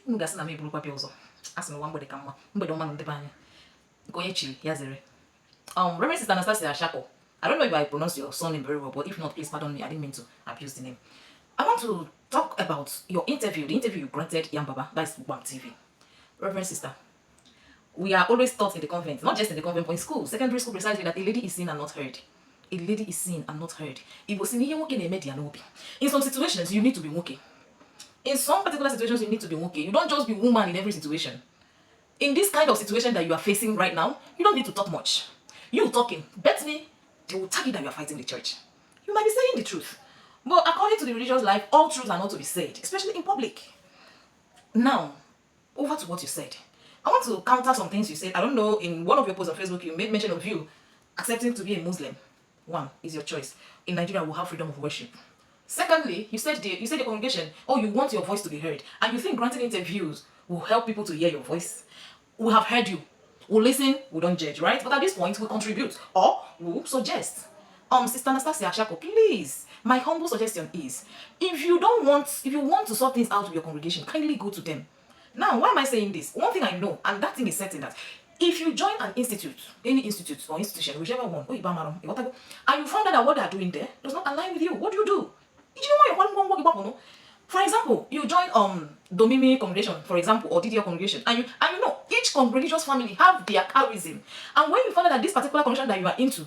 Mugas na me blue papiozo. As no one body come, but don't man the banya. Goyechi, Yazere. Reverend Sr Anastasia Shako. I don't know if I pronounce your surname very well, but if not, please pardon me. I didn't mean to abuse the name. I want to talk about your interview, the interview you granted Yambaba, that is BAM TV. Reverend Sister, we are always taught in the convent, not just in the convent, but in school, secondary school precisely, that a lady is seen and not heard. A lady is seen and not heard. In some situations, you need to be okay. In some particular situations, you need to be okay. You don't just be woman in every situation. In this kind of situation that you are facing right now, you don't need to talk much. You talking, bet me, they will tell you that you are fighting the church. You might be saying the truth. But according to the religious life, all truths are not to be said, especially in public. Now, over to what you said. I want to counter some things you said. I don't know, in one of your posts on Facebook, you made mention of you accepting to be a Muslim. One is your choice. In Nigeria, we'll have freedom of worship. Secondly, you said the congregation, oh, you want your voice to be heard, and you think granting interviews will help people to hear your voice. We have heard you. We'll listen, we don't judge, right? But at this point, we contribute or we'll suggest. Sister Anastasia Shako, please, my humble suggestion is, if you want to sort things out with your congregation, kindly go to them. Now, why am I saying this? One thing I know, and that thing is certain, that if you join an institute, any institute or institution, whichever one, and you found out that what they are doing there does not align with you, what do you do? For example, you join Domimi congregation, for example, or DDL congregation, and you know each religious family have their charism. And when you find out that this particular congregation that you are into,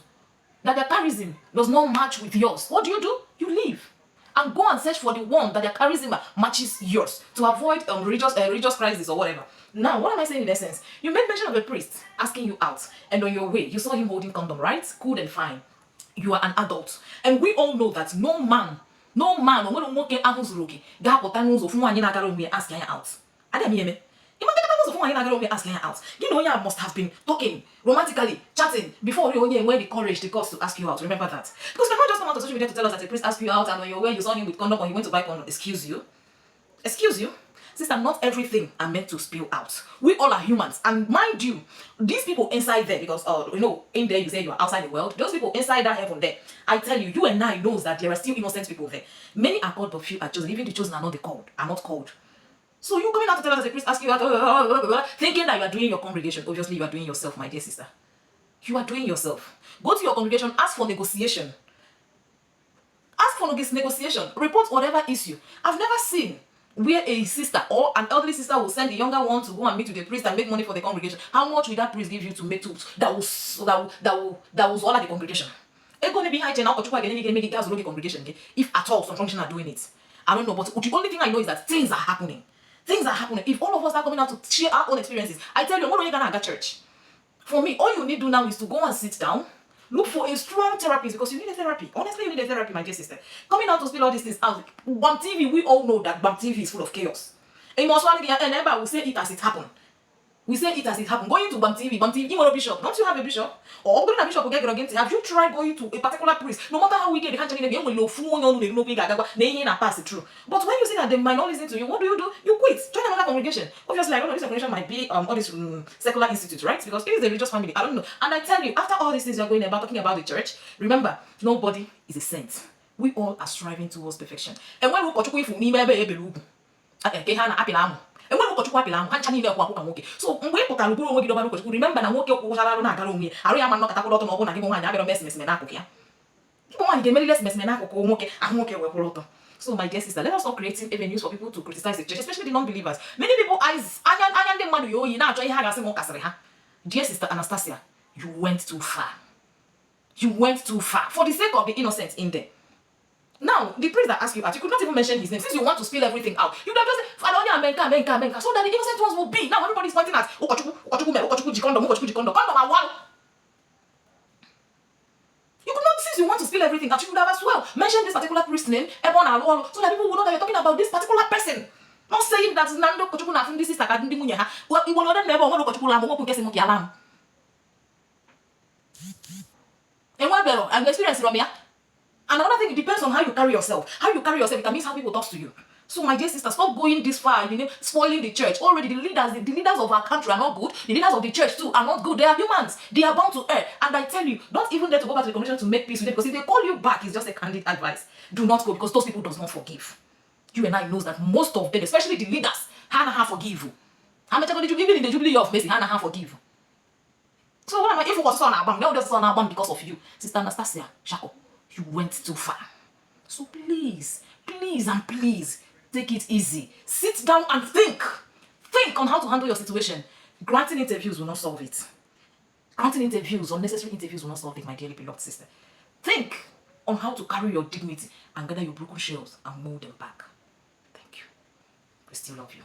that their charism does not match with yours, what do? You leave and go and search for the one that their charism matches yours to avoid religious crisis or whatever. Now, what am I saying in essence? You made mention of a priest asking you out, and on your way, you saw him holding condom, right? Good and fine. You are an adult, and we all know that no man, no asking out. You know, you must have been talking romantically, chatting before you when the courage, the cost to ask you out. Remember that. Because you cannot just come out on social media to tell us that a priest asked you out and on your way you saw him with condom or he went to buy condom. Excuse you. Sister, not everything are meant to spill out. We all are humans, and mind you, these people inside there, because in there you say you are outside the world. Those people inside that heaven there, I tell you, you and I knows that there are still innocent people there. Many are called, but few are chosen. Even the chosen are not called. So you coming out to tell us that a priest ask you out, thinking that you are doing your congregation. Obviously, you are doing yourself, my dear sister. You are doing yourself. Go to your congregation, ask for negotiation. Report whatever issue. I've never seen where a sister or an elderly sister will send the younger one to go and meet with the priest and make money for the congregation. How much will that priest give you to make tools that will swallow the congregation? It's going to be high now, or make it guys the congregation. If at all some function are doing it, I don't know. But the only thing I know is that things are happening. If all of us are coming out to share our own experiences, I tell you, what are you gonna get church? For me, all you need to do now is to go and sit down, look for a strong therapist, because you need a therapy. Honestly, you need a therapy, my dear sister. Coming out to spill all these things out. BAM TV, we all know that BAM TV is full of chaos. And everybody will say it as it happened. Going to BAM TV, you want a bishop. Don't you have a bishop? Or going to a bishop will get again. Have you tried going to a particular priest? No matter how wicked they can't tell you, pass it through. But when you see that they might not listen to you, what do? You quit. Join another congregation. Obviously, I don't know, this congregation might be all this secular institute, right? Because it is a religious family. I don't know. And I tell you, after all these things you're going about talking about the church, remember, nobody is a saint. We all are striving towards perfection. And when we go and when we go to so when we put a remember na woke ụkwụchara na agara onwe arụ ya ma nọ katakwa ọtọ na ọbụ na gị bụ nwaanyị abịara mes na akụkụ ya gị bụ nwaanyị ga-emeri les mes na akụkụ nwoke ahụ nwoke wekwụrụ ọtọ. So my dear sister, let us stop creating avenues for people to criticize the church, especially the non-believers. Many people eyes anya ndị mmadụ ya oyi na-achọ ihe ha ga-asị ma ọ kasịrị ha. Dear sister Anastasia, you went too far. For the sake of the innocent in there. Now, the priest that asked you out, you could not even mention his name. Since you want to spill everything out, you would have just said, Menka, so that the innocent ones will be. Now everybody's pointing at you could not, since you want to spill everything out, you would have as well mentioned this particular priest's name, so that people will know that you're talking about this particular person. Not saying that Nando Kochukuna from this is like Munyaha. Well, you will not never want to Kochukula, alarm. And what better? I'm experienced from here. Another thing, it depends on how you carry yourself. How you carry yourself, it means how people talk to you. So my dear sister, stop going this far, spoiling the church. Already the leaders of our country are not good. The leaders of the church too are not good. They are humans. They are bound to err. And I tell you, don't even dare to go back to the congregation to make peace with them, because if they call you back, it's just a candid advice. Do not go, because those people does not forgive. You and I knows that most of them, especially the leaders, Hannah have forgive. I'm even in the jubilee of mercy, Hannah have forgive. So what am I if it was on Abam? Now just on Abam because of you. Sister Anastasia, Shako, you went too far. So please, please and please, take it easy. Sit down and think. Think on how to handle your situation. Granting interviews will not solve it. Granting interviews, unnecessary interviews will not solve it, my dearly beloved sister. Think on how to carry your dignity and gather your broken shells and mold them back. Thank you. We still love you.